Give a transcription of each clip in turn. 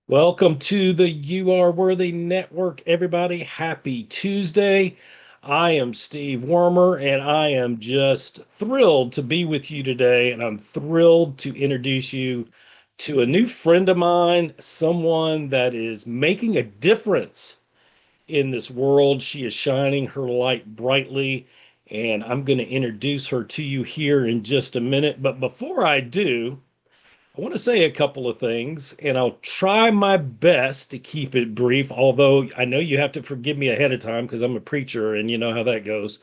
Welcome to the You Are Worthy Network, everybody. Happy Tuesday. I am Steve Wormer, and I am just thrilled to be with you today. And I'm thrilled to introduce you to a new friend of mine, someone that is making a difference in this world. She is shining her light brightly, and I'm going to introduce her to you here in just a minute. But before I do, I want to say a couple of things, and I'll try my best to keep it brief, although I know you have to forgive me ahead of time because I'm a preacher and you know how that goes.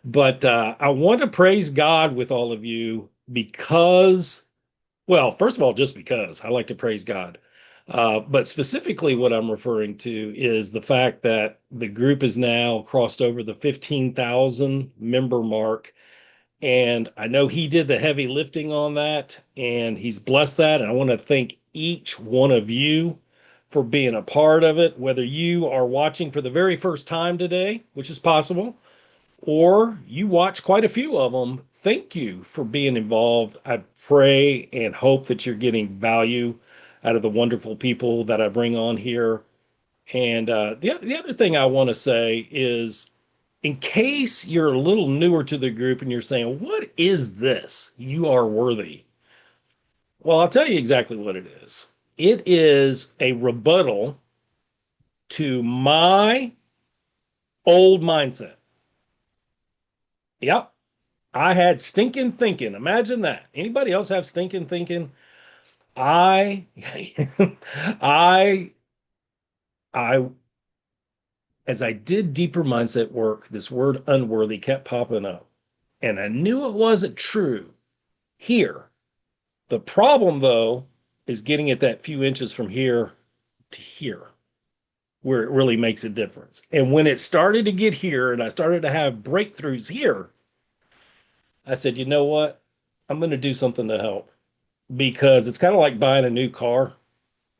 But I want to praise God with all of you because, well, first of all, just because I like to praise God. But specifically, what I'm referring to is the fact that the group is now crossed over the 15,000 member mark, and I know he did the heavy lifting on that, and he's blessed that. And I want to thank each one of you for being a part of it, whether you are watching for the very first time today, which is possible, or you watch quite a few of them. Thank you for being involved. I pray and hope that you're getting value out of the wonderful people that I bring on here. And the other thing I want to say is, in case you're a little newer to the group and you're saying, what is this? You are worthy. Well, I'll tell you exactly what it is. It is a rebuttal to my old mindset. Yep. I had stinking thinking. Imagine that. Anybody else have stinking thinking? I, I, I, as I did deeper mindset work, this word unworthy kept popping up, and I knew it wasn't true here. The problem, though, is getting it that few inches from here to here, where it really makes a difference. And when it started to get here and I started to have breakthroughs here, I said, you know what? I'm going to do something to help, because it's kind of like buying a new car.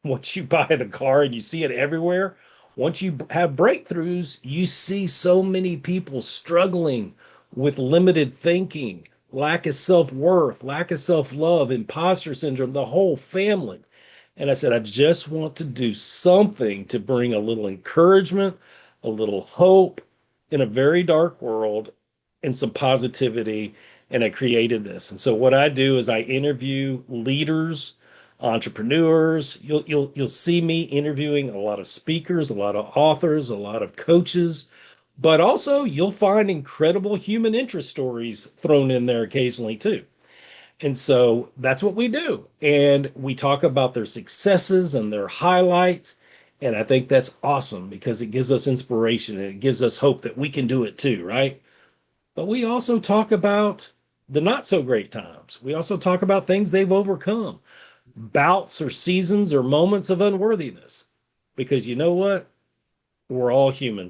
Once you buy the car and you see it everywhere, once you have breakthroughs, you see so many people struggling with limited thinking, lack of self-worth, lack of self-love, imposter syndrome, the whole family. And I said, I just want to do something to bring a little encouragement, a little hope in a very dark world, and some positivity. And I created this. And so what I do is I interview leaders, entrepreneurs. You'll see me interviewing a lot of speakers, a lot of authors, a lot of coaches, but also you'll find incredible human interest stories thrown in there occasionally too. And so that's what we do. And we talk about their successes and their highlights. And I think that's awesome because it gives us inspiration and it gives us hope that we can do it too, right? But we also talk about the not so great times. We also talk about things they've overcome, bouts or seasons or moments of unworthiness. Because you know what? We're all human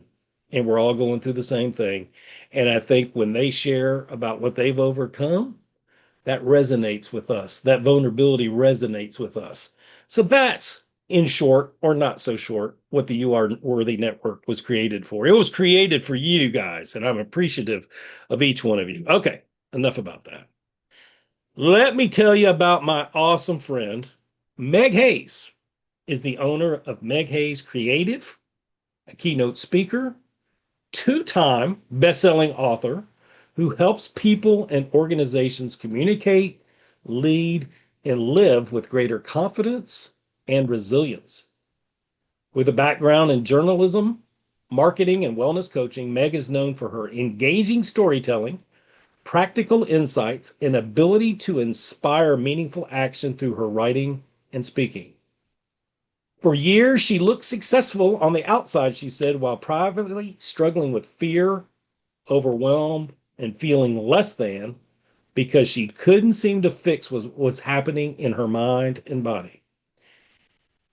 and we're all going through the same thing. And I think when they share about what they've overcome, that resonates with us. That vulnerability resonates with us. So that's, in short, or not so short, what the You Are Worthy Network was created for. It was created for you guys, and I'm appreciative of each one of you. Okay, enough about that. Let me tell you about my awesome friend. Meg Hays is the owner of Meg Hays Creative, a keynote speaker, two-time best-selling author who helps people and organizations communicate, lead, and live with greater confidence and resilience. With a background in journalism, marketing, and wellness coaching, Meg is known for her engaging storytelling, practical insights, and ability to inspire meaningful action through her writing and speaking. For years, she looked successful on the outside, she said, while privately struggling with fear, overwhelmed, and feeling less than, because she couldn't seem to fix what was happening in her mind and body.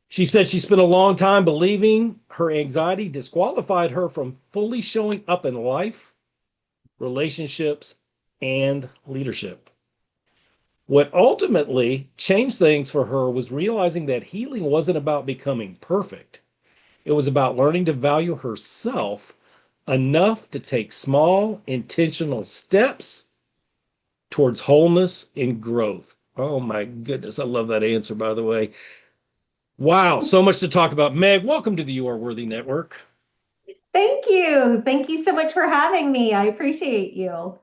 She said she spent a long time believing her anxiety disqualified her from fully showing up in life, relationships, and leadership. What ultimately changed things for her was realizing that healing wasn't about becoming perfect. It was about learning to value herself enough to take small, intentional steps towards wholeness and growth. Oh my goodness, I love that answer, by the way. Wow, so much to talk about. Meg, welcome to the You Are Worthy Network. Thank you. Thank you so much for having me. I appreciate you.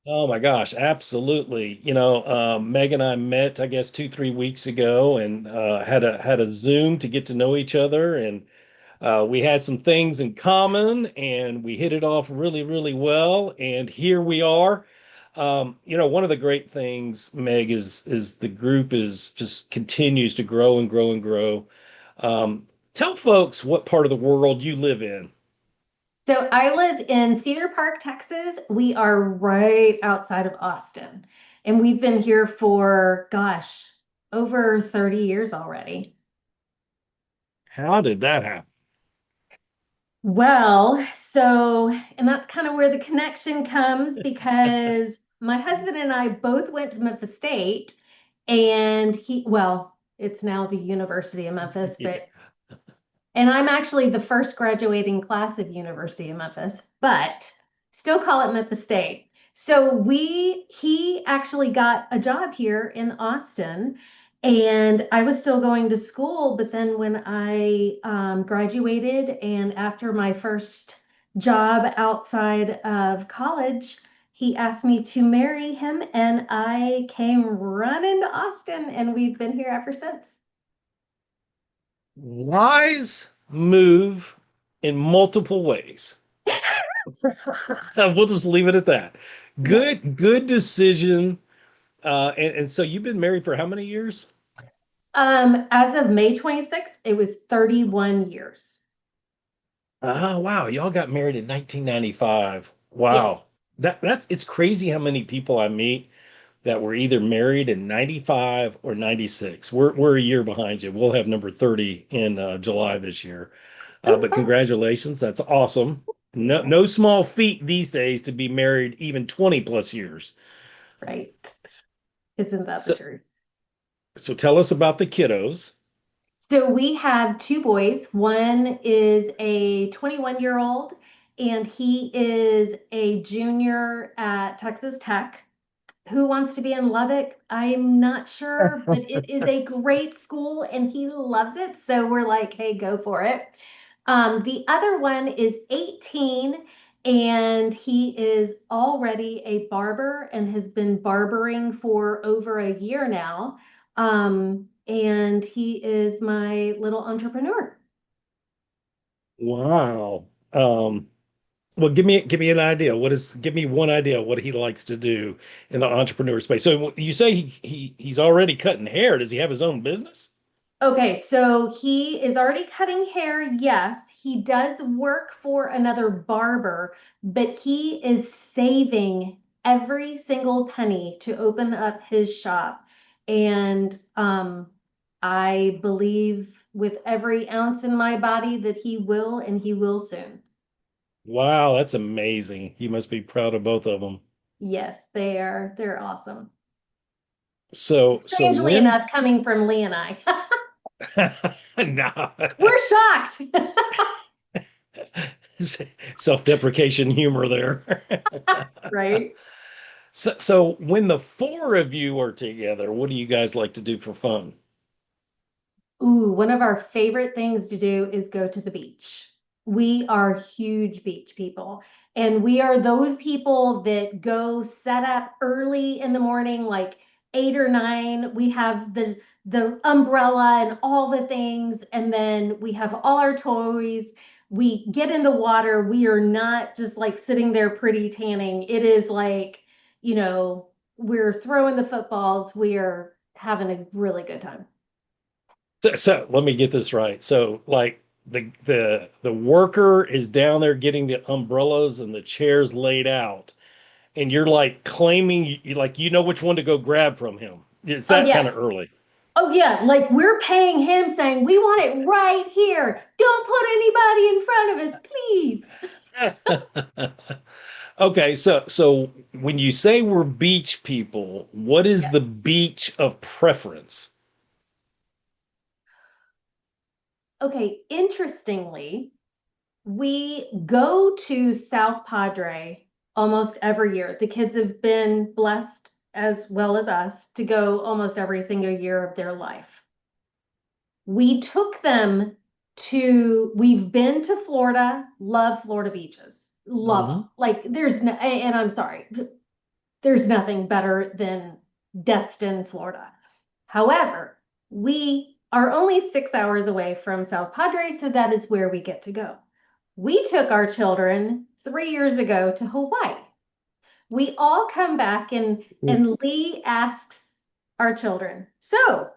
Oh my gosh, absolutely. Meg and I met, I guess, 2, 3 weeks ago, and had a Zoom to get to know each other, and we had some things in common, and we hit it off really, really well. And here we are. One of the great things, Meg, is the group is just continues to grow and grow and grow. Tell folks what part of the world you live in. So I live in Cedar Park, Texas. We are right outside of Austin, and we've been here for, gosh, over 30 years already. How did that happen? And that's kind of where the connection comes because my husband and I both went to Memphis State, and it's now the University of Memphis, and I'm actually the first graduating class of University of Memphis, but still call it Memphis State. He actually got a job here in Austin, and I was still going to school. But then when I graduated, and after my first job outside of college, he asked me to marry him, and I came running to Austin, and we've been here ever since. Wise move in multiple ways. We'll just leave it at that. Yes. Good decision. And so you've been married for how many years? As of May 26th, it was 31 years. Oh, wow. Y'all got married in 1995. Yes. Wow. That's it's crazy how many people I meet that were either married in 95 or 96. We're a year behind you. We'll have number 30 in July this year. But congratulations. That's awesome. No small feat these days to be married even 20 plus years. Right. Isn't that the So, truth? so tell us about the kiddos. So we have two boys. One is a 21-year-old, and he is a junior at Texas Tech. Who wants to be in Lubbock? I'm not sure, but it is a great school and he loves it. So we're like, hey, go for it. The other one is 18, and he is already a barber and has been barbering for over a year now. And he is my little entrepreneur. Wow. Well, give me an idea. Give me one idea what he likes to do in the entrepreneur space. So you say he's already cutting hair. Does he have his own business? Okay, so he is already cutting hair. Yes, he does work for another barber, but he is saving every single penny to open up his shop. And I believe with every ounce in my body that he will, and he will soon. Wow, that's amazing. You must be proud of both of them. Yes, they're awesome. So Strangely when enough, coming from Lee and I. no. We're shocked. Self-deprecation humor there. Right? So when the four of you are together, what do you guys like to do for fun? Ooh, one of our favorite things to do is go to the beach. We are huge beach people, and we are those people that go set up early in the morning, like 8 or 9. We have the umbrella and all the things, and then we have all our toys. We get in the water. We are not just like sitting there pretty tanning. It is like, we're throwing the footballs. We are having a really good time. So let me get this right. So like the worker is down there getting the umbrellas and the chairs laid out, and you're like claiming like you know which one to go grab from him. It's Oh, that kind yes. of early. Oh, yeah. Like we're paying him saying, we want it right here. Don't put anybody in front of us, please. Okay, so when you say we're beach people, what is Yes. the beach of preference? Okay. Interestingly, we go to South Padre almost every year. The kids have been blessed as well as us to go almost every single year of their life. We took them we've been to Florida, love Florida beaches, love them. Hmm. Like there's no, and I'm sorry, there's nothing better than Destin, Florida. However, we are only 6 hours away from South Padre, so that is where we get to go. We took our children 3 years ago to Hawaii. We all come back and Lee asks our children, so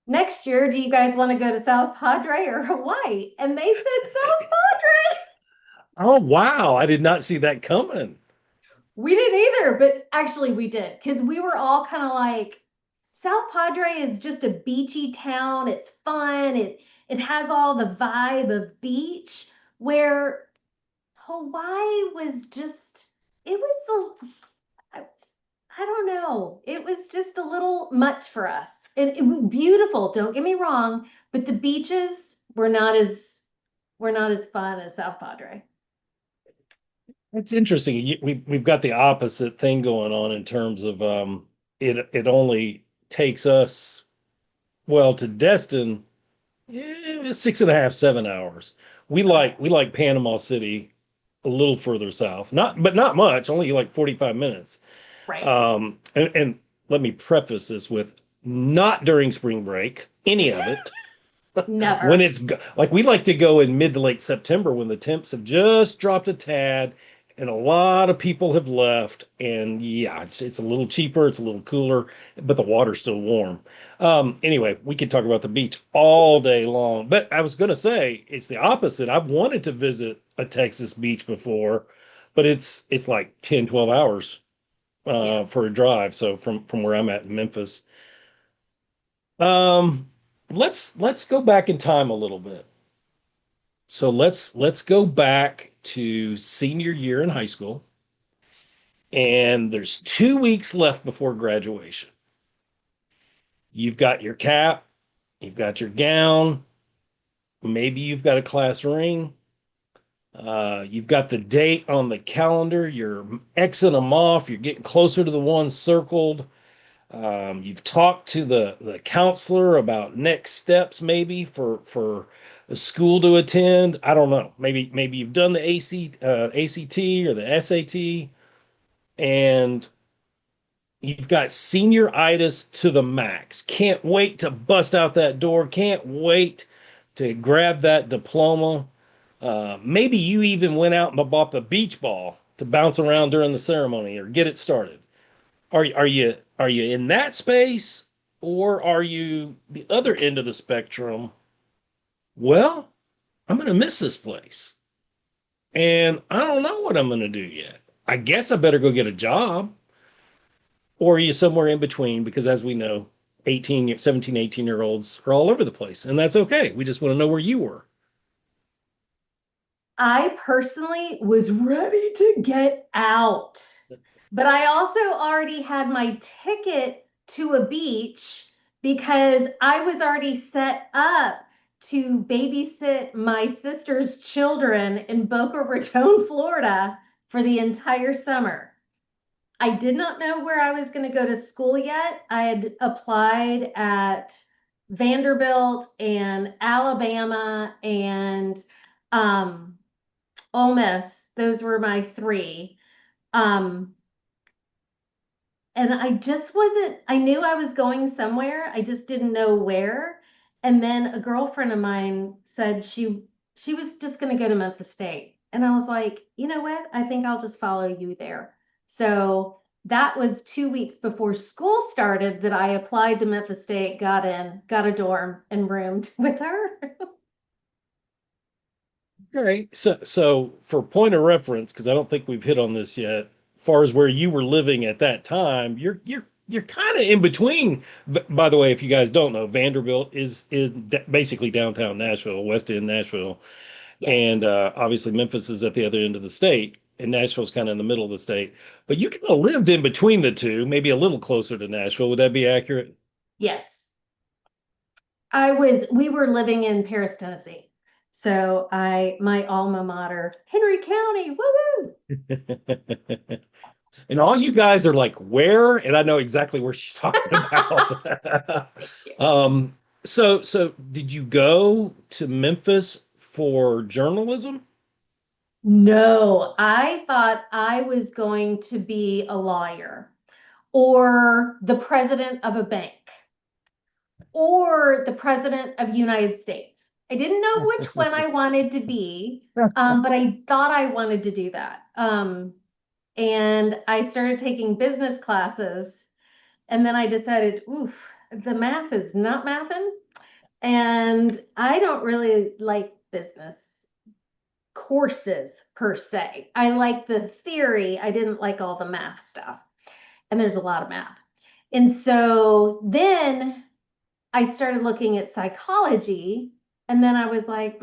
next year, do you guys want to go to South Padre or Hawaii? And they said South Padre. Oh, wow. I did not see that coming. We didn't either, but actually we did because we were all kind of like, South Padre is just a beachy town. It's fun. It has all the vibe of beach, where Hawaii was just, it was I, I don't know. It was just a little much for us. And it was beautiful, don't get me wrong, but the beaches were not as fun as South Padre. It's interesting. We've got the opposite thing going on in terms of it only takes us, well, to Destin, 6.5, 7 hours. We like Panama City a little further south. But not much, only like 45 minutes. Right. And let me preface this with not during spring break, any of it. When Never. like we like to go in mid to late September when the temps have just dropped a tad and a lot of people have left. And yeah, it's a little cheaper, it's a little cooler, but the water's still warm. Anyway, we could talk about the beach all day long. But I was gonna say it's the opposite. I've wanted to visit a Texas beach before, but it's like 10, 12 hours Yes. for a drive. So from where I'm at in Memphis. Um, let's go back in time a little bit. So let's go back to senior year in high school, and there's 2 weeks left before graduation. You've got your cap, you've got your gown, maybe you've got a class ring. You've got the date on the calendar. You're Xing them off. You're getting closer to the one circled. You've talked to the counselor about next steps, maybe for a school to attend. I don't know. Maybe you've done the ACT or the SAT, and you've got senioritis to the max. Can't wait to bust out that door. Can't wait to grab that diploma. Maybe you even went out and bought the beach ball to bounce around during the ceremony or get it started. Are you in that space, or are you the other end of the spectrum? Well, I'm going to miss this place and I don't know what I'm going to do yet. I guess I better go get a job. Or are you somewhere in between? Because as we know, 18, 17, 18-year olds are all over the place, and that's okay. We just want to know where you were. I personally was ready to get out, but I also already had my ticket to a beach because I was already set up to babysit my sister's children in Boca Raton, Florida for the entire summer. I did not know where I was going to go to school yet. I had applied at Vanderbilt and Alabama and um, Ole Miss. Those were my three. Um, and I just wasn't, I knew I was going somewhere. I just didn't know where. And then a girlfriend of mine said she was just going to go to Memphis State. And I was like, you know what? I think I'll just follow you there. So that was 2 weeks before school started that I applied to Memphis State, got in, got a dorm, and roomed with her. Okay. So for point of reference, because I don't think we've hit on this yet, as far as where you were living at that time, you're kind of in between. By the way, if you guys don't know, Vanderbilt is basically downtown Nashville, West End Nashville, Yes. and obviously Memphis is at the other end of the state, and Nashville's kind of in the middle of the state. But you kind of lived in between the two, maybe a little closer to Nashville. Would that be accurate? Yes. We were living in Paris, Tennessee. So my alma mater, Henry County, woo woo. And all you guys are like, where? And I know exactly where she's talking about. um, So did you go to Memphis for journalism? No, I thought I was going to be a lawyer or the president of a bank or the president of the United States. I didn't know which one I wanted to be, but I thought I wanted to do that. And I started taking business classes, and then I decided, oof, the math is not mathing, and I don't really like business courses per se. I like the theory. I didn't like all the math stuff. And there's a lot of math. And so then I started looking at psychology. And then I was like,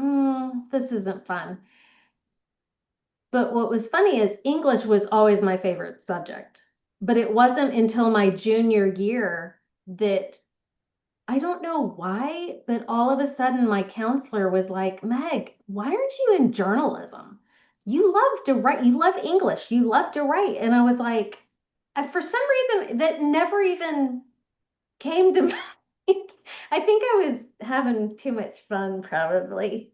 this isn't fun. But what was funny is English was always my favorite subject. But it wasn't until my junior year that I don't know why, but all of a sudden my counselor was like, Meg, why aren't you in journalism? You love to write, you love English, you love to write. And I was like, for some reason, that never even came to mind. I think I was having too much fun, probably.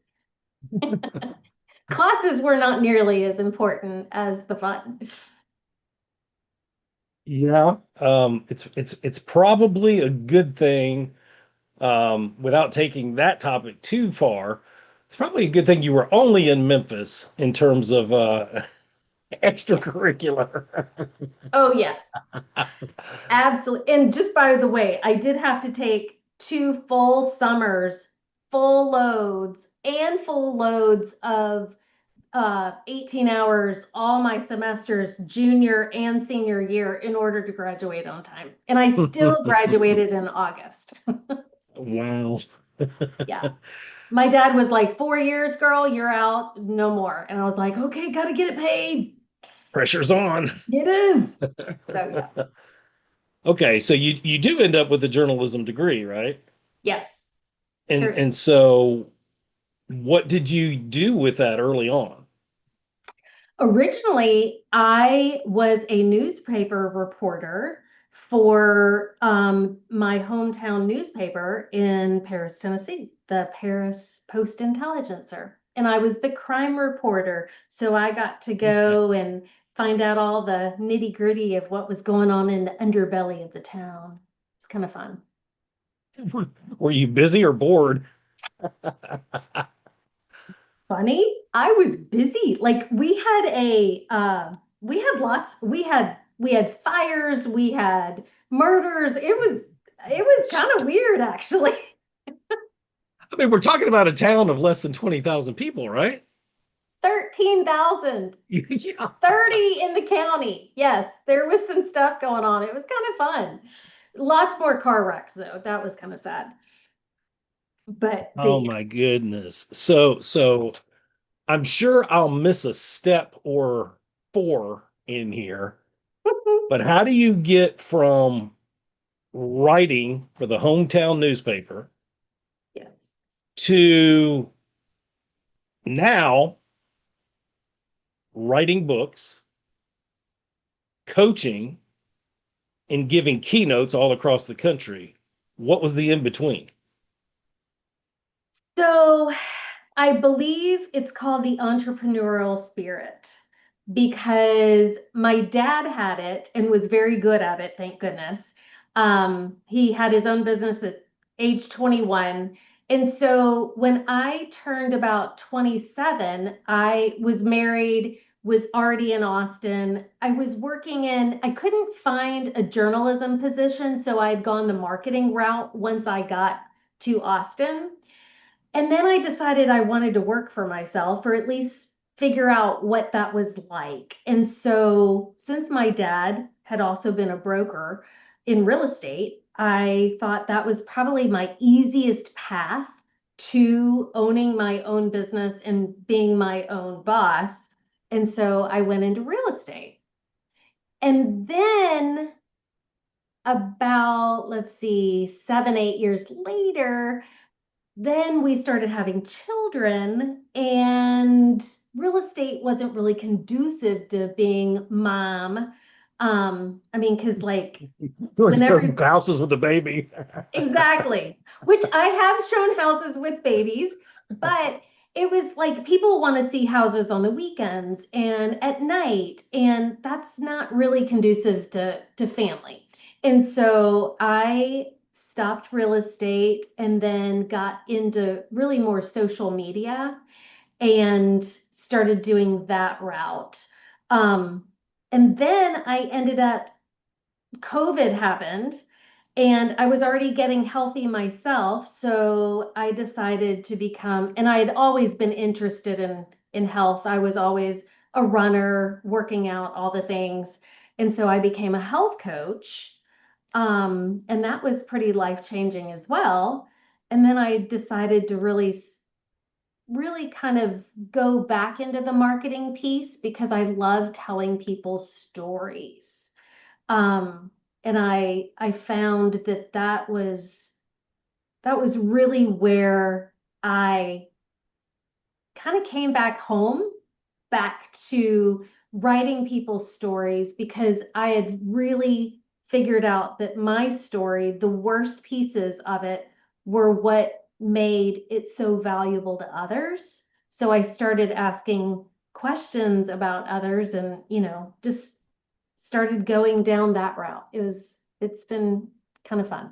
Classes were not nearly as important as the fun. Yeah. It's probably a good thing, without taking that topic too far. It's probably a good thing you were only in Memphis in terms of extracurricular. Oh, yes. Absolutely. And just by the way, I did have to take 2 full summers, full loads, and full loads of 18 hours all my semesters, junior and senior year, in order to graduate on time. And I still graduated in August. Wow. Yeah. My dad was like, 4 years, girl, you're out, no more. And I was like, okay, gotta get it paid. Pressure's on. It is. So yeah. Okay, so you do end up with a journalism degree, right? Yes, And sure. and so what did you do with that early on? Originally, I was a newspaper reporter for my hometown newspaper in Paris, Tennessee, the Paris Post Intelligencer. And I was the crime reporter. So I got to Okay. go and find out all the nitty gritty of what was going on in the underbelly of the town. It's kind of fun. Were you busy or bored? Funny. I was busy. Like we had fires, we had murders. It was kind of weird actually. I mean, we're talking about a town of less than 20,000 people, right? 13,000, Yeah. 30 in the county. Yes, there was some stuff going on. It was kind of fun. Lots more car wrecks though. That was kind of sad. But Oh yeah. my goodness. So I'm sure I'll miss a step or four in here, but how do you get from writing for the hometown newspaper Yes. to now writing books, coaching, and giving keynotes all across the country? What was the in between? So I believe it's called the entrepreneurial spirit because my dad had it and was very good at it, thank goodness. He had his own business at age 21. And so when I turned about 27, I was married, was already in Austin. I couldn't find a journalism position, so I'd gone the marketing route once I got to Austin. And then I decided I wanted to work for myself or at least figure out what that was like. And so, since my dad had also been a broker in real estate, I thought that was probably my easiest path to owning my own business and being my own boss. And so I went into real estate. And then, about, let's see, 7, 8 years later, then we started having children, and real estate wasn't really conducive to being mom. I mean, because like Doing whenever, houses with the baby. exactly, which I have shown houses with babies, but it was like people want to see houses on the weekends and at night, and that's not really conducive to family. And so I stopped real estate and then got into really more social media and started doing that route. Um, and then I ended up, COVID happened and I was already getting healthy myself. So I decided to become, and I had always been interested in health. I was always a runner, working out, all the things. And so I became a health coach. And that was pretty life changing as well. And then I decided to really kind of go back into the marketing piece because I love telling people stories. Um, and I found that that was really where I kind of came back home, back to writing people's stories because I had really figured out that my story, the worst pieces of it, were what made it so valuable to others. So I started asking questions about others and, just started going down that route. It's been kind of fun.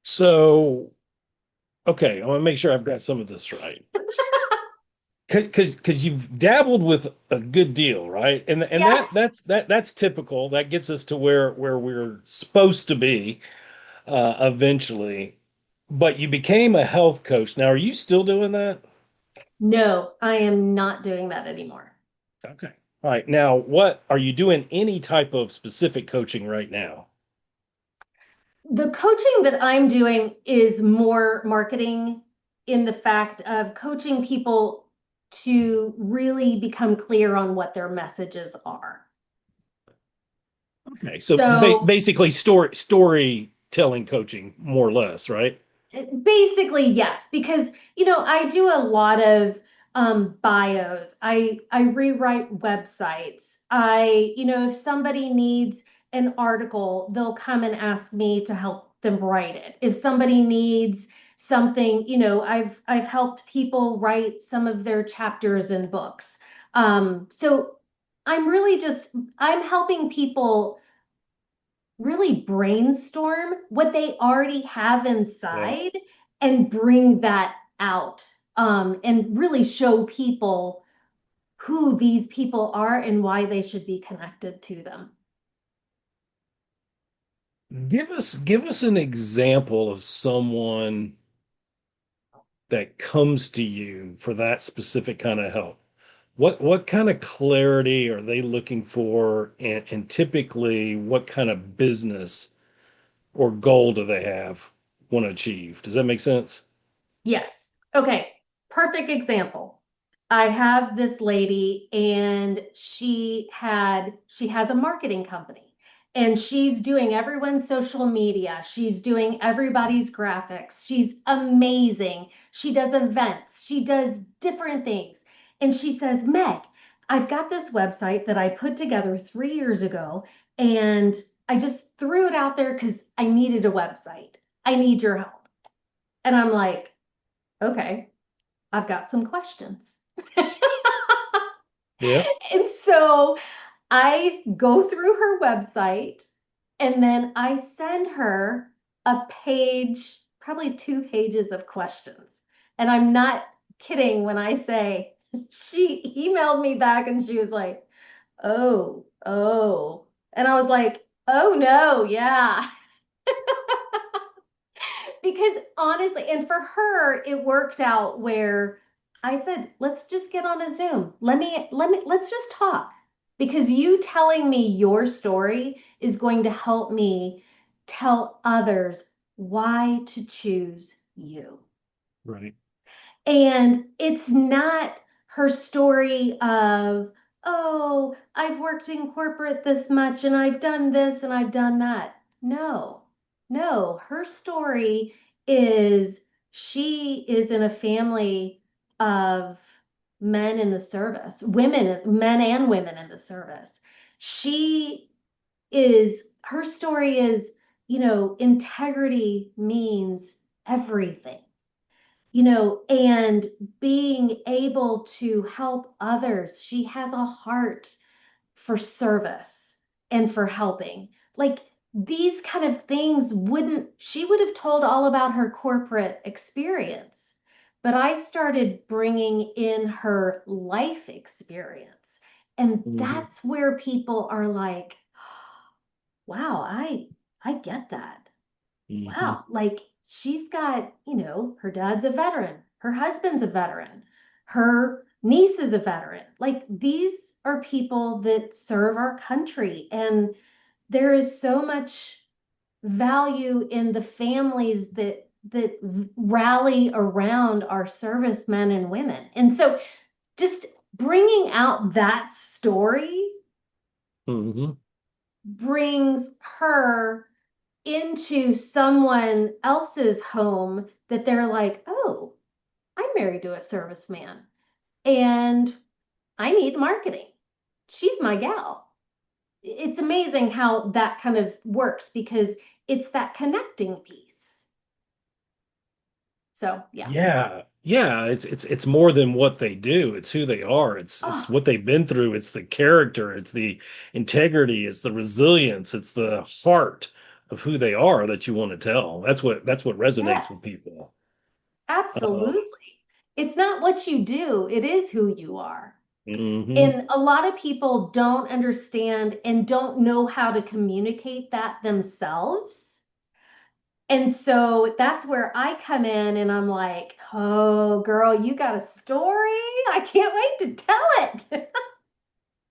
So, okay, I want to make sure I've got some of this right. Because you've dabbled with a good deal, right? And Yes. that's typical. That gets us to where we're supposed to be eventually. But you became a health coach. Now, are you still doing that? No, I am not doing that anymore. Okay. All right. Now, what are you doing any type of specific coaching right now? The coaching that I'm doing is more marketing in the fact of coaching people to really become clear on what their messages are. Okay. So So basically storytelling coaching, more or less, right? basically, yes, because I do a lot of bios. I rewrite websites. If somebody needs an article, they'll come and ask me to help them write it. If somebody needs something, I've helped people write some of their chapters in books. So I'm really just I'm helping people really brainstorm what they already have Yeah. inside and bring that out, and really show people who these people are and why they should be connected to them. Give us an example of someone that comes to you for that specific kind of help. What kind of clarity are they looking for, and typically what kind of business or goal do they have want to achieve? Does that make sense? Yes. Okay. Perfect example. I have this lady and she has a marketing company and she's doing everyone's social media. She's doing everybody's graphics. She's amazing. She does events. She does different things. And she says, Meg, I've got this website that I put together 3 years ago and I just threw it out there because I needed a website. I need your help. And I'm like, okay, I've got some questions. Yeah. And so I go through her website and then I send her a page, probably 2 pages of questions. And I'm not kidding when I say she emailed me back and she was like, oh, oh. And I was like, oh no, yeah. Because honestly, and for her, it worked out where I said, let's just get on a Zoom. Let's just talk. Because you telling me your story is going to help me tell others why to choose you. Right. And it's not her story of, oh, I've worked in corporate this much and I've done this and I've done that. No, no, her story is she is in a family of men in the service, men and women in the service. Her story is integrity means everything, and being able to help others. She has a heart for service and for helping. Like these kind of things she would have told all about her corporate experience, but I started bringing in her life experience. And Hmm. that's where people are like, wow, I get that. Hmm. Wow, like she's got, her dad's a veteran, her husband's a veteran, her niece is a veteran. Like these are people that serve our country, and there is so much value in the families that rally around our servicemen and women. And so just bringing out that story Hmm. brings her into someone else's home that they're like, oh, I'm married to a serviceman and I need marketing. She's my gal. It's amazing how that kind of works because it's that connecting piece. So, yeah. Yeah. Yeah, it's more than what they do. It's who they are. It's Oh, what they've been through. It's the character, it's the integrity, it's the resilience, it's the heart of who they are that you want to tell. That's what resonates with yes, people. Um, absolutely. It's not what you do, it is who you are. mhm. And a lot of people don't understand and don't know how to communicate that themselves. And so that's where I come in and I'm like, oh, girl, you got a story? I can't wait to tell it.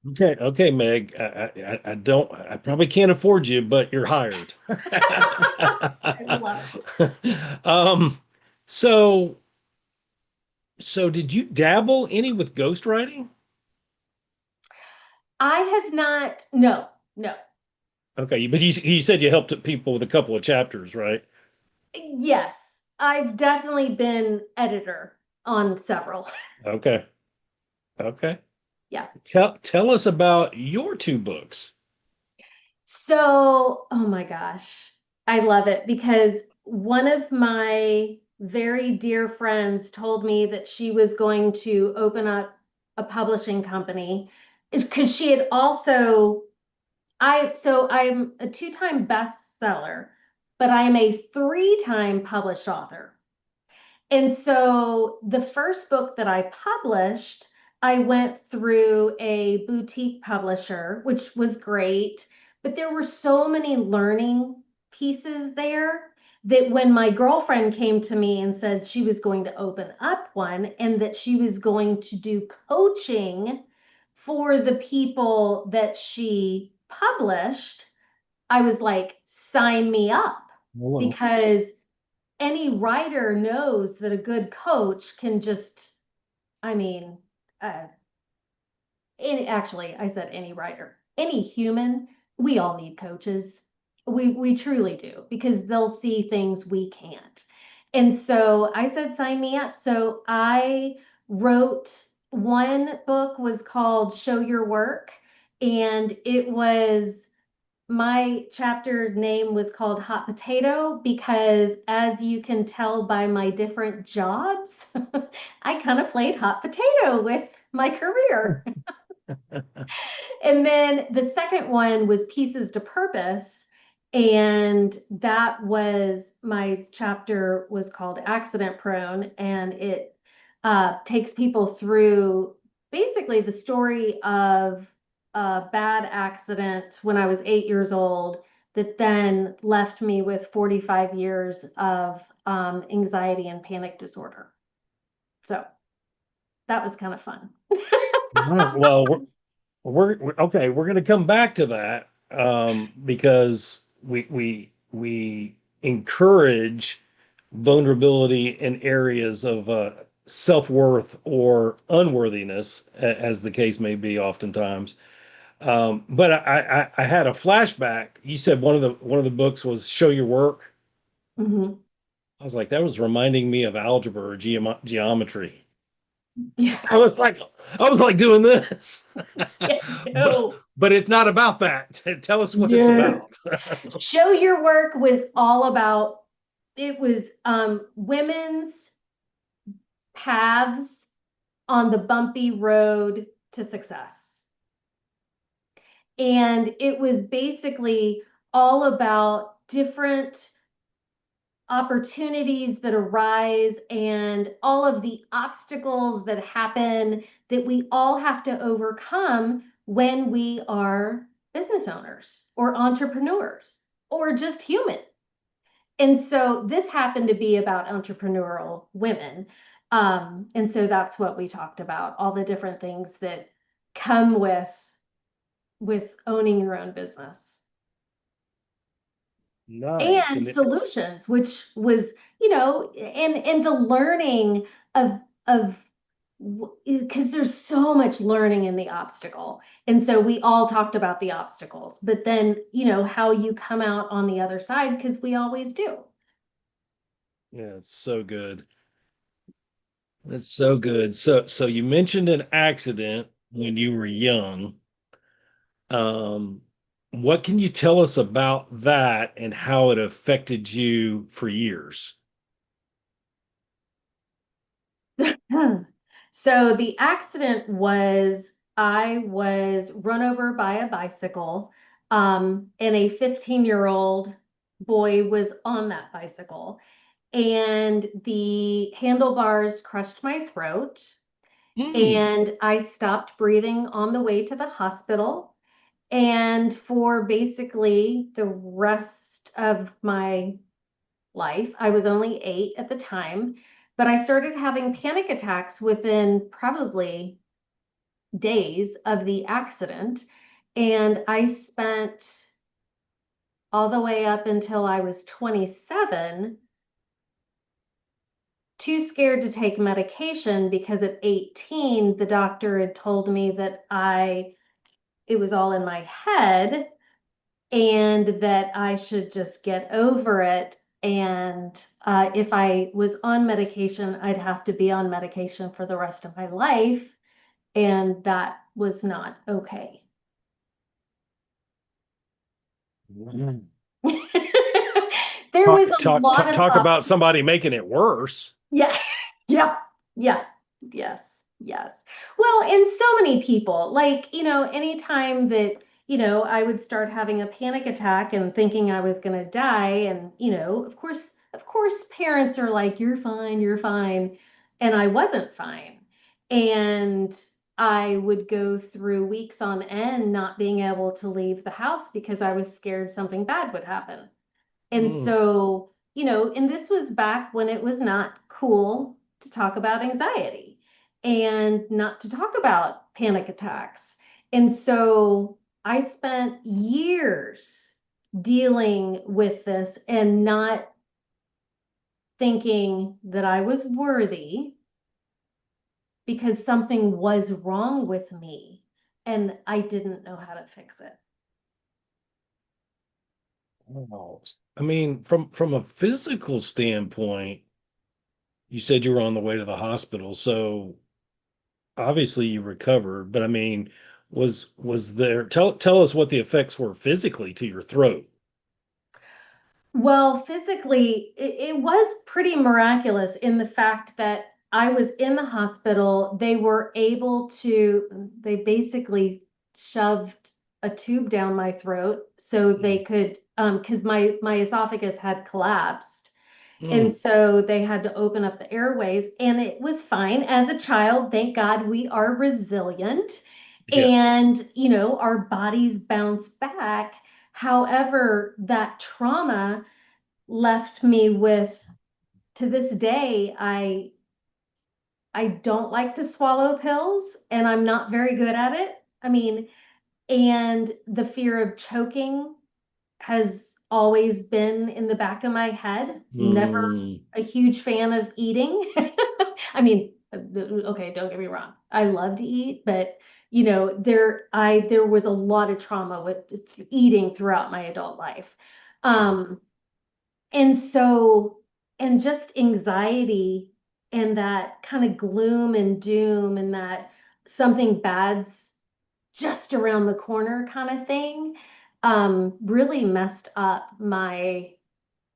Okay, okay, Meg. I don't. I probably can't afford you, but you're hired. I love it. Um, so so did you dabble any with ghostwriting? I have not, no, no. Okay, but you said you helped people with a couple of chapters, right? Yes, I've definitely been editor on several. Okay, okay. Yeah. Tell us about your two books. So, oh my gosh, I love it because one of my very dear friends told me that she was going to open up a publishing company because she had also I'm a two-time bestseller, but I am a three-time published author. And so the first book that I published, I went through a boutique publisher, which was great, but there were so many learning pieces there that when my girlfriend came to me and said she was going to open up one and that she was going to do coaching for the people that she published, I was like, sign me up Hello. because any writer knows that a good coach can just, I mean, uh, actually, I said any writer, any human, we all need coaches. We truly do because they'll see things we can't. And so I said, sign me up. So I wrote one book was called Show Your Work, and it was my chapter name was called Hot Potato because, as you can tell by my different jobs, I kind of played hot potato with my career. And then the second one was Pieces to Purpose. And that was my chapter was called Accident Prone. And it takes people through basically the story of a bad accident when I was 8 years old that then left me with 45 years of anxiety and panic disorder. So that was kind of fun. All right. Well, okay. We're going to come back to that because we encourage vulnerability in areas of self-worth or unworthiness, as the case may be, oftentimes. But I had a flashback. You said one of the books was Show Your Work. Mhm. I was like, that was reminding me of algebra or Yeah. I was like, I was like doing this. Yeah, But no. but it's not about that. Tell us what it's No. about. Show Your Work was all about it was women's paths on the bumpy road to success. And it was basically all about different opportunities that arise and all of the obstacles that happen that we all have to overcome when we are business owners or entrepreneurs or just human. And so this happened to be about entrepreneurial women. And so that's what we talked about, all the different things that come with owning your own business Nice. and solutions, which was, and the learning of of because there's so much learning in the obstacle. And so we all talked about the obstacles, but then, how you come out on the other side, because we always do. Yeah, it's so good. It's so good. So you mentioned an accident when you were young. Um, what can you tell us about that and how it affected you for years? So the accident was I was run over by a bicycle, and a 15-year-old boy was on that bicycle, and the handlebars crushed my throat, Mm, and I stopped breathing on the way to the hospital. And for basically the rest of my life. I was only 8 at the time, but I started having panic attacks within probably days of the accident. And I spent all the way up until I was 27 too scared to take medication because at 18 the doctor had told me that I it was all in my head and that I should just get over it. And if I was on medication, I'd have to be on medication for the rest of my life. And that was not okay. mm. There was Talk, a talk, lot talk, of talk about somebody making it worse. yeah, yeah, yeah, yes, yes. Well, and so many people, like, anytime that, I would start having a panic attack and thinking I was going to die. And, of course, parents are like, you're fine, you're fine. And I wasn't fine. And I would go through weeks on end not being able to leave the house because I was scared something bad would happen. And Mm, so, and this was back when it was not cool to talk about anxiety and not to talk about panic attacks. And so I spent years dealing with this and not thinking that I was worthy because something was wrong with me and I didn't know how to fix it. wow. I mean, from a physical standpoint, you said you were on the way to the hospital, so obviously you recovered. But I mean, was there? Tell us what the effects were physically to your throat. Well, physically, it was pretty miraculous in the fact that I was in the hospital. They basically shoved a tube down my throat so they Mm, could, because my esophagus had collapsed. And mm, so they had to open up the airways, and it was fine. As a child, thank God we are resilient yeah. and, our bodies bounce back. However, that trauma left me with, to this day, I don't like to swallow pills and I'm not very good at it. I mean, and the fear of choking has always been in the back of my head. Never Mm, a huge fan of eating. I mean, okay, don't get me wrong. I love to eat, but there was a lot of trauma with eating throughout my adult life. sure. Um, and so, and just anxiety and that kind of gloom and doom and that something bad's just around the corner kind of thing, really messed up my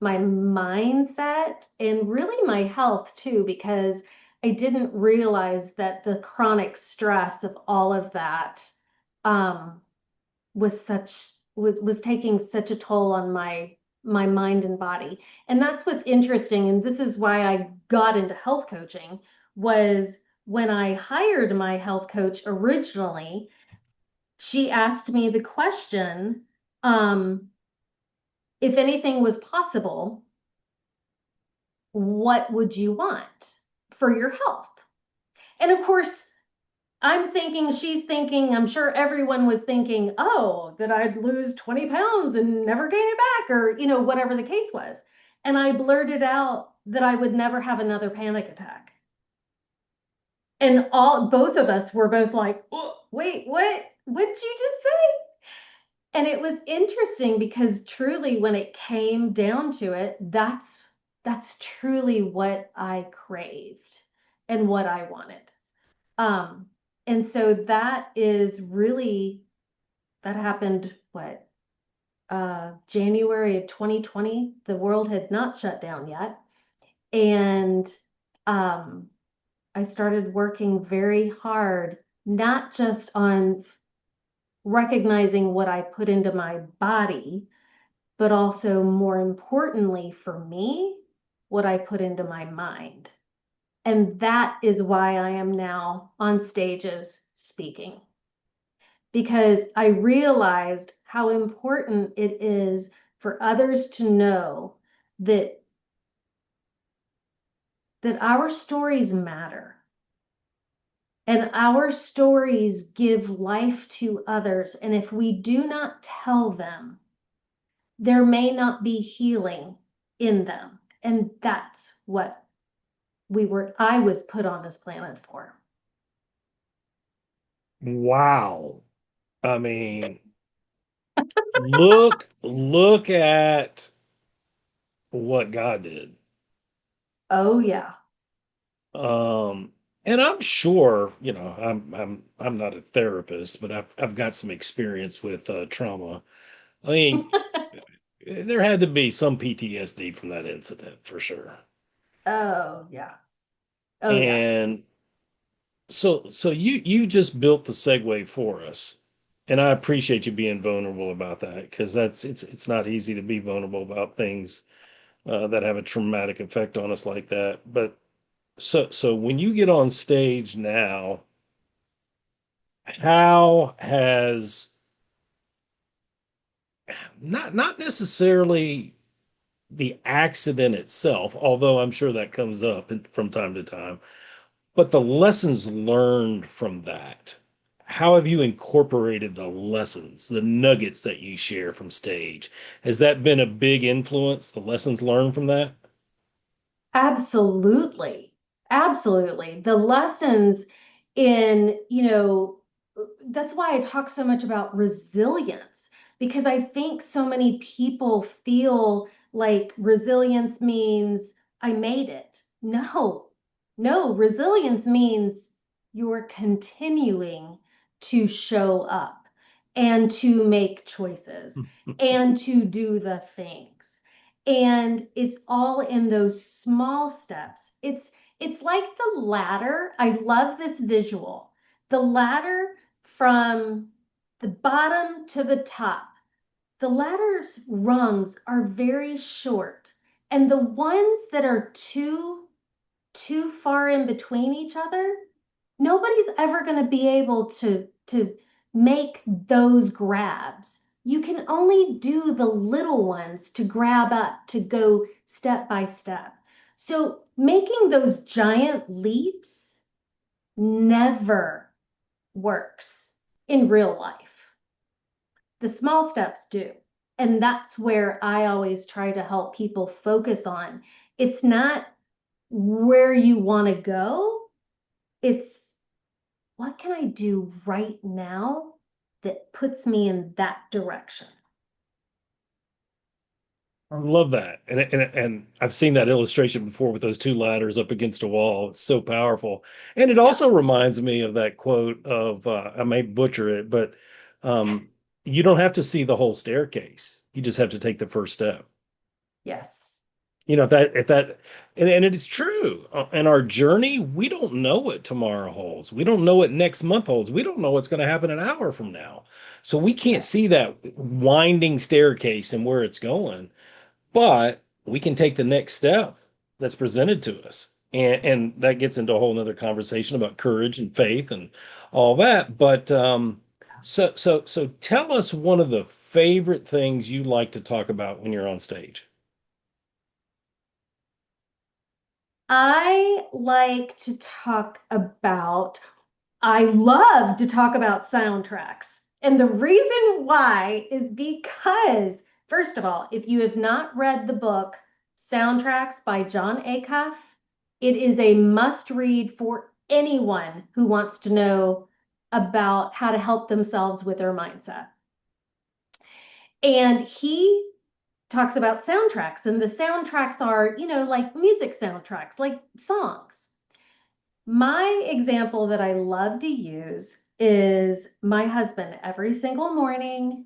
mindset and really my health too, because I didn't realize that the chronic stress of all of that um, was taking such a toll on my mind and body. And that's what's interesting. And this is why I got into health coaching was when I hired my health coach originally, she asked me the question, um, if anything was possible, what would you want for your health? And of course, I'm thinking, she's thinking, I'm sure everyone was thinking, oh, that I'd lose 20 pounds and never gain it back, or, whatever the case was. And I blurted out that I would never have another panic attack. And both of us were both like, oh, wait, what did you just say? And it was interesting because truly, when it came down to it, that's truly what I craved and what I wanted. Um, and so that is really, that happened what, January of 2020. The world had not shut down yet. And um, I started working very hard, not just on recognizing what I put into my body, but also more importantly for me, what I put into my mind. And that is why I am now on stages speaking, because I realized how important it is for others to know that our stories matter and our stories give life to others. And if we do not tell them, there may not be healing in them. And that's what I was put on this planet for. Wow. I mean, look at what God did. Oh, yeah. Um, and I'm sure, I'm not a therapist, but I've got some experience with trauma. I mean, there had to be some PTSD from that incident for sure. Oh, yeah. Oh, yeah. And so you just built the segue for us. And I appreciate you being vulnerable about that because it's not easy to be vulnerable about things that have a traumatic effect on us like that. But so when you get on stage now, how has not necessarily the accident itself, although I'm sure that comes up from time to time, but the lessons learned from that. How have you incorporated the lessons, the nuggets that you share from stage? Has that been a big influence, the lessons learned from that? Absolutely. Absolutely. The lessons in, that's why I talk so much about resilience, because I think so many people feel like resilience means I made it. No, no, resilience means you're continuing to show up and to make choices and to do the things. And it's all in those small steps. It's like the ladder. I love this visual. The ladder from the bottom to the top. The ladder's rungs are very short, and the ones that are too far in between each other, nobody's ever going to be able to make those grabs. You can only do the little ones to grab up, to go step by step. So making those giant leaps never works in real life. The small steps do. And that's where I always try to help people focus on. It's not where you want to go, it's what can I do right now that puts me in that direction? I love that. And I've seen that illustration before with those two ladders up against a wall. It's so powerful. And it Yeah. also reminds me of that quote of I may butcher it, but um, you don't have to see the whole staircase. You just have to take the first step. Yes. If that and it is true. In our journey, we don't know what tomorrow holds. We don't know what next month holds. We don't know what's going to happen an hour from now. So we can't Right. see that winding staircase and where it's going, but we can take the next step that's presented to us. And that gets into a whole nother conversation about courage and faith and all that. But so tell us one of the favorite things you like to talk about when you're on stage. I love to talk about soundtracks. And the reason why is because, first of all, if you have not read the book Soundtracks by John Acuff, it is a must read for anyone who wants to know about how to help themselves with their mindset. And he talks about soundtracks, and the soundtracks are, like music soundtracks, like songs. My example that I love to use is my husband every single morning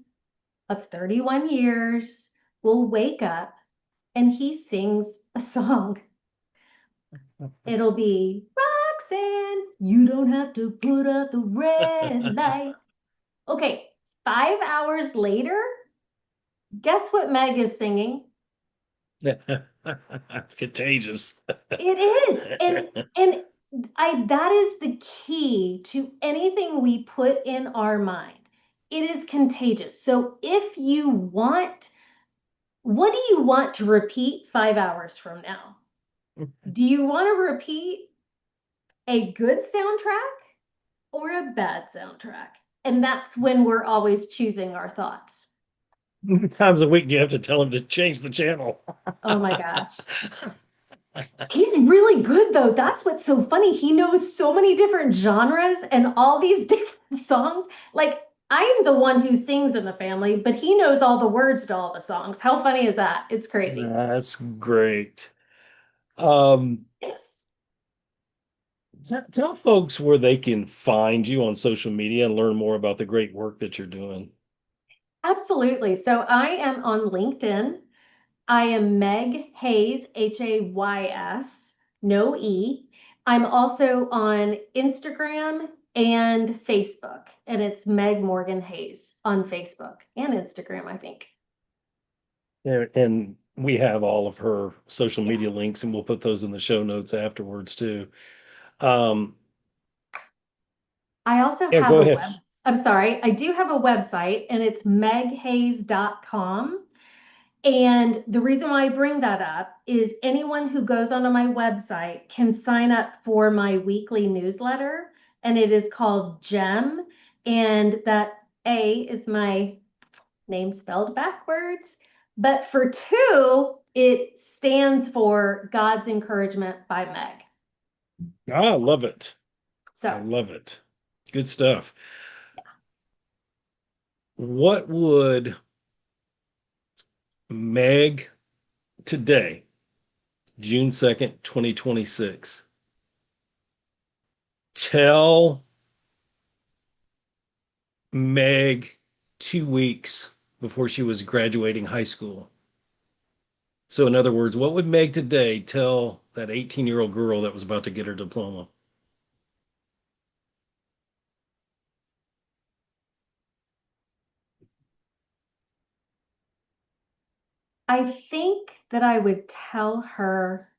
of 31 years will wake up and he sings a song. It'll be Roxanne, you don't have to put up the red light. Okay, 5 hours later, guess what Meg is singing? It's contagious. It is. And I that is the key to anything we put in our mind. It is contagious. So if you want, what do you want to repeat 5 hours from now? Do you want to repeat a good soundtrack or a bad soundtrack? And that's when we're always choosing our thoughts. How many times a week do you have to tell him to change the channel? Oh my gosh. He's really good though. That's what's so funny. He knows so many different genres and all these different songs. Like I'm the one who sings in the family, but he knows all the words to all the songs. How funny is that? It's crazy. That's great. Um, Yes. tell folks where they can find you on social media and learn more about the great work that you're doing. Absolutely. So I am on LinkedIn. I am Meg Hays, Hays, no E. I'm also on Instagram and Facebook, and it's Meg Morgan Hays on Facebook and Instagram, I think. And we have all of her social Yeah. media links, and we'll put those in the show notes afterwards too. Um, I also yeah, have go a ahead. web. I'm sorry, I do have a website, and it's meghays.com. And the reason why I bring that up is anyone who goes onto my website can sign up for my weekly newsletter, and it is called GEM. And that A is my name spelled backwards. But for two, it stands for God's Encouragement by Meg. I love it. I So love it. Good stuff. What would Meg today, June 2nd, 2026, tell Meg 2 weeks before she was graduating high school? So, in other words, what would Meg today tell that 18-year-old girl that was about to get her diploma? I think that I would tell her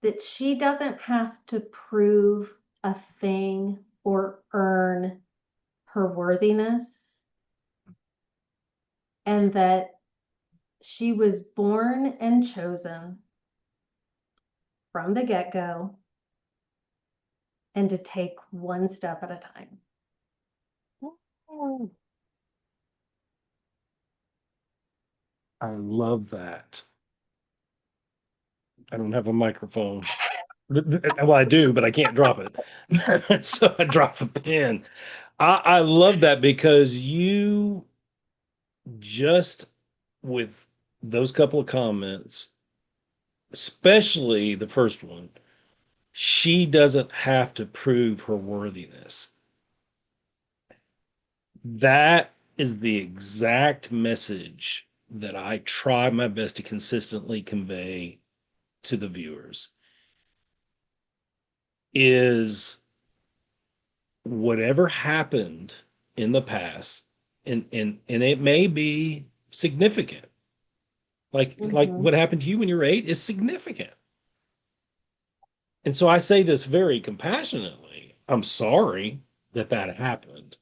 that she doesn't have to prove a thing or earn her worthiness, and that she was born and chosen from the get go and to take one step at a time. I love that. I don't have a microphone. Well, I do, but I can't drop it. So I dropped the pen. I love that because you just with those couple of comments, especially the first one, she doesn't have to prove her worthiness. That is the exact message that I try my best to consistently convey to the viewers is whatever happened in the past, and it may be significant. Like Mhm. what happened to you when you were 8 is significant. And so I say this very compassionately. I'm sorry that that happened.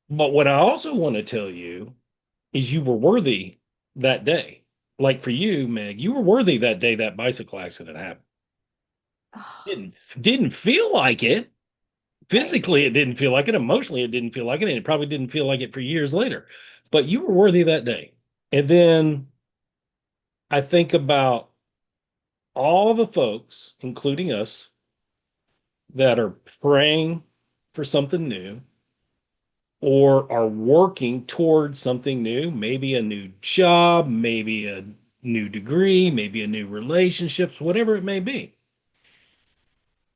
But what I also want to tell you is you were worthy that day. Like for you, Meg, you were worthy that day that bicycle accident happened. Didn't feel like it. Right. Physically, it didn't feel like it. Emotionally, it didn't feel like it. And it probably didn't feel like it for years later. But you were worthy that day. And then I think about all the folks, including us, that are praying for something new or are working towards something new, maybe a new job, maybe a new degree, maybe a new relationships, whatever it may be.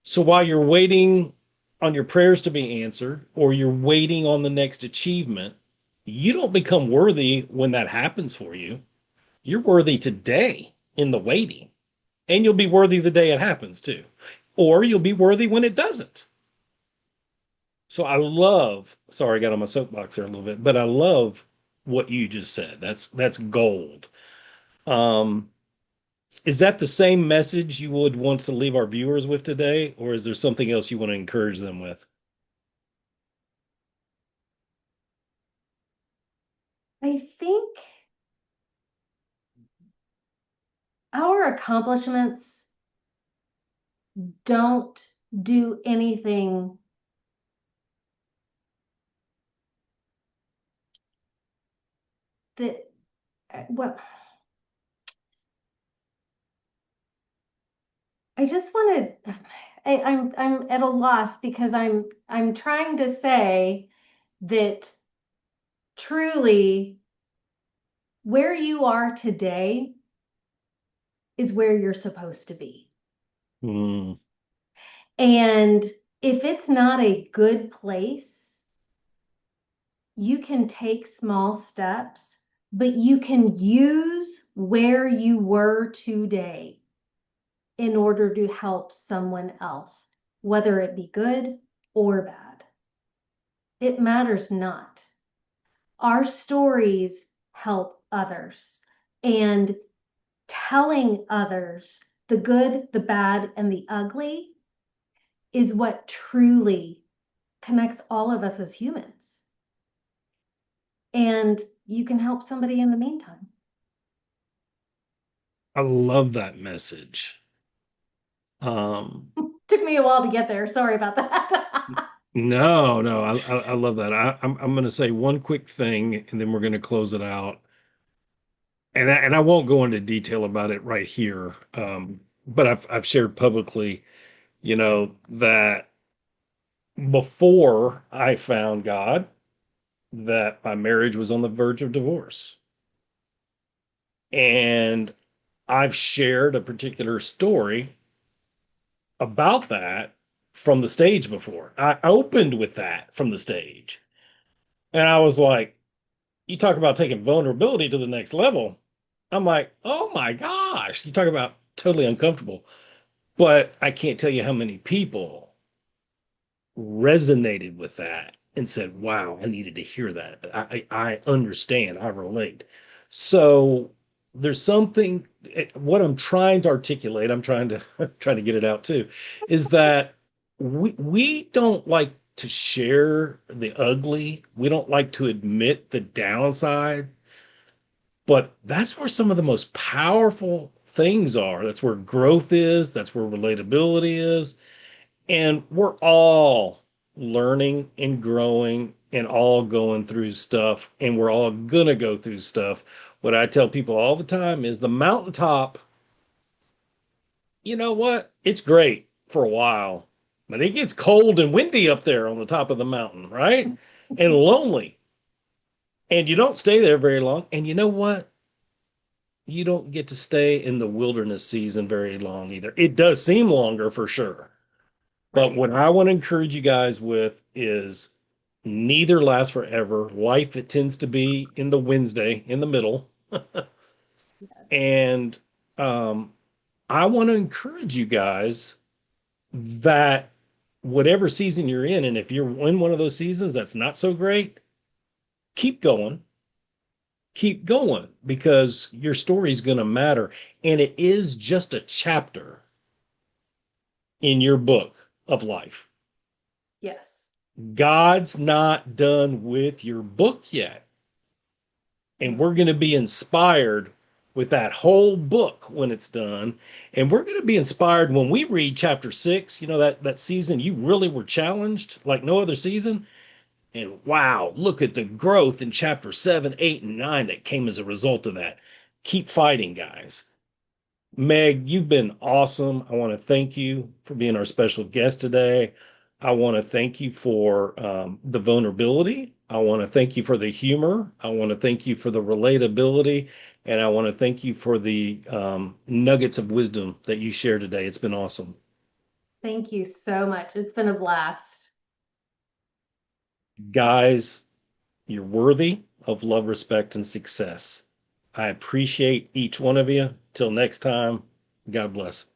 So while you're waiting on your prayers to be answered or you're waiting on the next achievement, you don't become worthy when that happens for you. You're worthy today in the waiting, and you'll be worthy the day it happens too. Or you'll be worthy when it doesn't. So I love, sorry, I got on my soapbox there a little bit, but I love what you just said. That's gold. Um, is that the same message you would want to leave our viewers with today, or is there something else you want to encourage them with? I think our accomplishments don't do anything that what I just want to I'm at a loss because I'm trying to say that truly where you are today is where you're supposed to be. Hmm. And if it's not a good place, you can take small steps, but you can use where you were today in order to help someone else, whether it be good or bad. It matters not. Our stories help others, and telling others the good, the bad, and the ugly is what truly connects all of us as humans. And you can help somebody in the meantime. I love that message. Um, Took me a while to get there. Sorry about that. no, no, I love that. I'm going to say one quick thing, and then we're going to close it out. And I won't go into detail about it right here. But I've shared publicly, that before I found God, that my marriage was on the verge of divorce. And I've shared a particular story about that from the stage before. I opened with that from the stage. And I was like, you talk about taking vulnerability to the next level. I'm like, oh my gosh, you talk about totally uncomfortable. But I can't tell you how many people resonated with that and said, wow, I needed to hear that. I understand, I relate. So there's something, what I'm trying to articulate, I'm trying to trying to get it out too, is that we don't like to share the ugly. We don't like to admit the downside, but that's where some of the most powerful things are. That's where growth is, that's where relatability is, and we're all learning and growing and all going through stuff, and we're all gonna go through stuff. What I tell people all the time is the mountaintop, you know what? It's great for a while. but it gets cold and windy up there on the top of the mountain, right? And lonely. And you don't stay there very long. And you know what? You don't get to stay in the wilderness season very long either. It does seem longer for sure. But Right. what I want to encourage you guys with is neither lasts forever. Life, it tends to be in the Wednesday, in the middle. Yes. And um, I want to encourage you guys that whatever season you're in, and if you're in one of those seasons that's not so great, keep going, keep going, because your story is going to matter. And it is just a chapter in your book of life. Yes. God's not done with your book yet. And we're going to be inspired with that whole book when it's done. And we're going to be inspired when we read chapter 6, that season you really were challenged like no other season. And wow, look at the growth in chapter 7, 8, and 9 that came as a result of that. Keep fighting, guys. Meg, you've been awesome. I want to thank you for being our special guest today. I want to thank you for the vulnerability. I want to thank you for the humor. I want to thank you for the relatability. And I want to thank you for the nuggets of wisdom that you shared today. It's been awesome. Thank you so much. It's been a blast. Guys, you're worthy of love, respect, and success. I appreciate each one of you. Till next time, God bless.